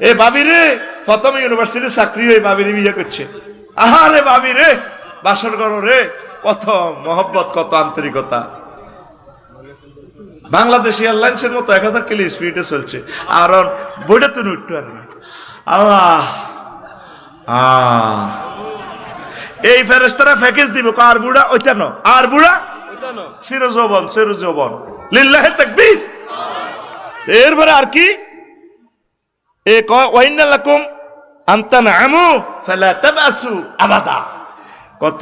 এ ভাবি রে, প্রথম ইউনিভার্সিটি চাকরি হয়ে ভাবির বিয়ে করছে। আহারে ভাবি রে, বাসর করো রে, কত মহব্বত, কত আন্তরিকতা। বাংলাদেশ এয়ারলাইন্সের মতো 1000 কিলো স্পিডে চলছে, আর বইটা তুমি উঠতে পারবে। আল্লাহ, এই ফেরেশতারা প্যাকেজ দিব, আর বুড়া ওইটা ন, আর বুড়া চির যৌবন, চির যৌবন, লিল্লাহে তাকবীর। এরপরে আর কি, এ কয় ওয়াইন্না লাকুম আনতানআমু ফালা তাবাসু আবাদা।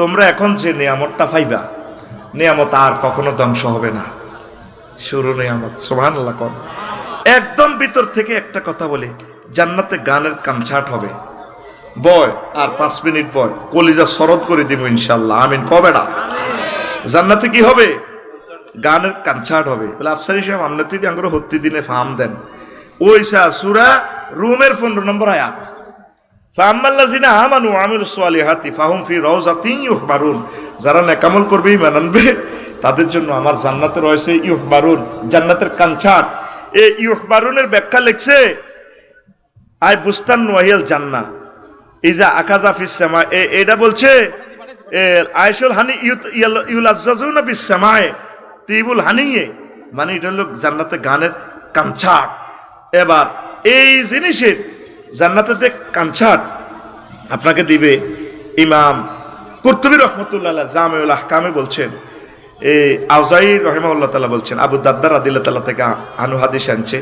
তোমরা এখন যে নিয়ামতটা পাইবা, নিয়ামত আর কখনো ধ্বংস হবে না, শুরু নিয়ামত। সুবহানাল্লাহ। কোন একদম ভিতর থেকে একটা কথা বলি, জান্নাতে গানের কনসার্ট হবে, বয় আর 5 মিনিট বয়, কলিজা শরৎ করে দিব ইনশাআল্লাহ, আমিন কবেডা। জান্নাতে কি হবে? গানের কনসার্ট হবে। বলে আফসারি সাহেব, আপনি তুই আঙ্গুর হত্যি দিনে ফার্ম দেন, ওইসা সূরা রুমের 15 নম্বর আয়াত, ফাআম্মাল্লাযিনা আমানু ওয়া আমিলুস সালিহাতি ফাহুম ফি রাউযাতিন ইউহবারুন। যারা নেকামল করবে, ঈমান আনবে, তাদের জন্য আমার জান্নাতে রয়েছে ইউহবারুন, জান্নাতের কনসার্ট। এই ইউহবারুনের ব্যাখ্যা লিখছে আই বুস্তান ওয়াহিয়াল জান্নাহ ইজা আকাজা ফিস সামা। এটা বলছে আয়শুল হানি ইউলাজ্জাজুনা বিস সামায়ে তিবুল হানিয়ে, মানে এটা হলো জান্নাতে গানের কনসার্ট। এবার এই জিনিসের জান্নাতে কনসার্ট আপনাকে দিবে ইমাম কুরতুবী রাহমাতুল্লাহ আলাইহি জামিউল আহকামে বলছেন, এই আউজাই রাহিমাহুল্লাহ তাআলা বলছেন, আবু দারদা রাদিয়াল্লাহু তাআলা থেকে আনু হাদিস আনছে,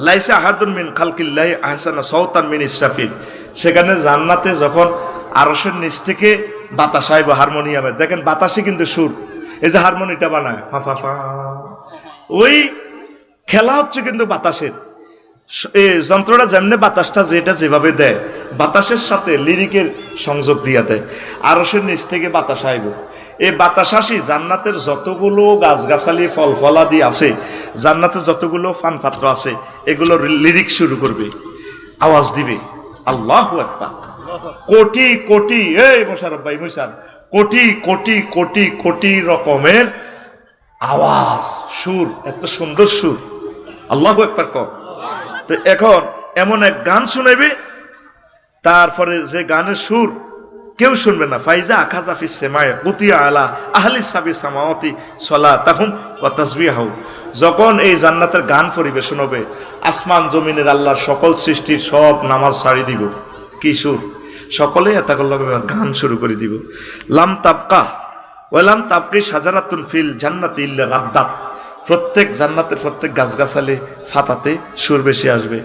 লাইসা আহাদুন মিন খালকিল্লাহি আহসানা সাওতান মিন ইসরাফিল। সেখানে জান্নাতে যখন আরশের নিচ থেকে বাতাস আইব হারমোনিয়ামে, দেখেন বাতাসে কিন্তু সুর, এই যে হারমোনিটা বানায় ফা ফা ফা, ওই খেলা হচ্ছে কিন্তু বাতাসের। এই যন্ত্রটা যেমনি বাতাসটা যেটা যেভাবে দেয়, বাতাসের সাথে লিরিকের সংযোগ দিয়া দেয়, আরশের নিচ থেকে বাতাস আইব। এই বাতাস আসি জান্নাতের যতগুলো গাছগাছালি ফল ফলাদি আছে, জান্নাতের যতগুলো ফান পাত্র আছে, এগুলো লিরিক শুরু করবে, আওয়াজ দিবে, আল্লাহু আকবার। কোটি কোটি, এই মোশারফ ভাই মোশার, কোটি কোটি কোটি কোটি রকমের আওয়াজ, সুর, এত সুন্দর সুর, আল্লাহু আকবার কর। তো এখন এমন এক গান শুনাইবে, তারপরে যে গানের সুর কেউ শুনবে না। ফাইজা আকাজা ফিস সামায়ে কুতিয়া আলা আহলি সাবি সামাওয়াতি সালাতাহুম ওয়া তাসবিহাহু। যখন এই জান্নাতের গান পরিবেশন হবে, আসমান জমিনের আল্লাহর সকল সৃষ্টির সব নামাজ ছাড়ি দিব, কি সুর, সকলে এতাকল্লামে গান শুরু করে দিব। লাম তাবকা ওয়া লাম তাবকি শাজারাতুন ফিল জান্নাতি ইল্লা রাদ্দাত। প্রত্যেক জান্নাতের প্রত্যেক গাছগাছালি ফাতাতে সুর বেশি আসবে।